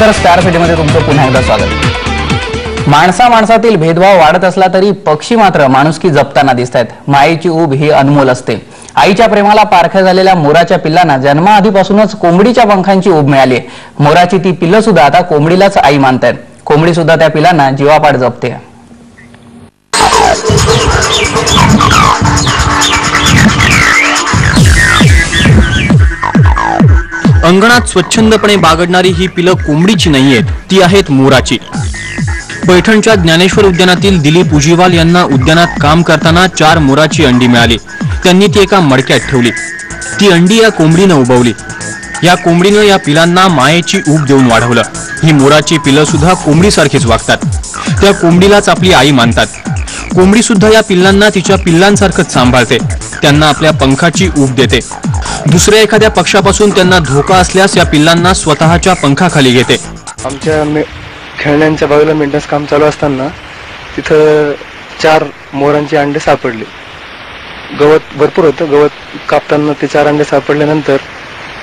नमस्कार, स्टार सिटीमध्ये तुमचं पुन्हा एकदा स्वागत। माणसातील भेदभाव वाढत असला तरी पक्षी मात्र माणुसकी जपताना दिसतात। मायेची ऊब ही अनमोल असते। आईच्या प्रेमाला पारख्या झालेल्या मोराच्या पिल्लांना जन्माआधीपासूनच कोंबडीच्या पंखांची ऊब मिळाली। मोराची ती पिल्लं सुद्धा आता कोंबडीलाच आई मानतात। कोंबडी सुद्धा त्या पिल्लांना जीवापाड जपते। अंगणात स्वच्छंदपणे बागडणारी ही पिलं कोंबडीची नाहीयेत, ती आहेत मोराची। पैठणच्या ज्ञानेश्वर उद्यानातील दिलीप उजीवाल यांना उद्यानात काम करताना 4 मोराची अंडी मिळाली। त्यांनी ती एका मडक्यात ठेवली। ती अंडी या कोंबडीनं उबवली। या कोंबडीनं या पिलांना मायेची ऊब देऊन वाढवलं। ही मोराची पिलं सुद्धा कोंबडीसारखीच वागतात। त्या कोंबडीलाच आपली आई मानतात। कोंबडी सुद्धा या पिल्लांना तिच्या पिल्लांसारखंच सांभाळते। त्यांना आपल्या पंखाची ऊब देते। दुसऱ्या एखाद्या पक्षापासून त्यांना धोका असल्यास या पिल्लांना स्वतःच्या पंखाखाली घेते। आमच्या खेळण्यांच्या बाजूला मेंटेनन्स काम चालू असताना तिथं 4 मोरांची अंडे सापडले। गवत भरपूर होतं। गवत कापताना ते 4 अंडे सापडल्यानंतर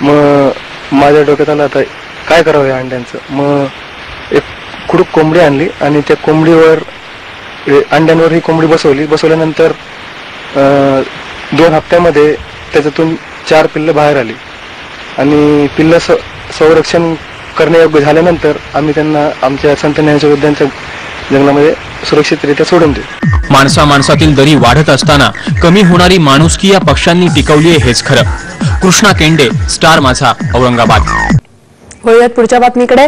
मग माझ्या डोक्यात आलं आता काय करावं या अंड्यांचं। मग एक खुडूक कोंबडी आणली आणि त्या कोंबडीवर अंड्यांवर ही कोंबडी बसवली। बसवल्यानंतर 2 हप्त्यामध्ये त्याच्यातून 4 पिल्लं बाहेर आली आणि पिल्लं संरक्षण करण्यायोग्य झाल्यानंतर आम्ही त्यांना आमच्या संत ज्ञानेश्वर उद्यानाच्या जंगलामध्ये सुरक्षितरित्या सोडून देऊ। माणसातील दरी वाढत असताना कमी होणारी माणुसकी या पक्षांनी टिकवली आहे, हेच खरं। कृष्णा केंडे, स्टार माझा, औरंगाबाद। वळूयात पुढच्या बातमीकडे।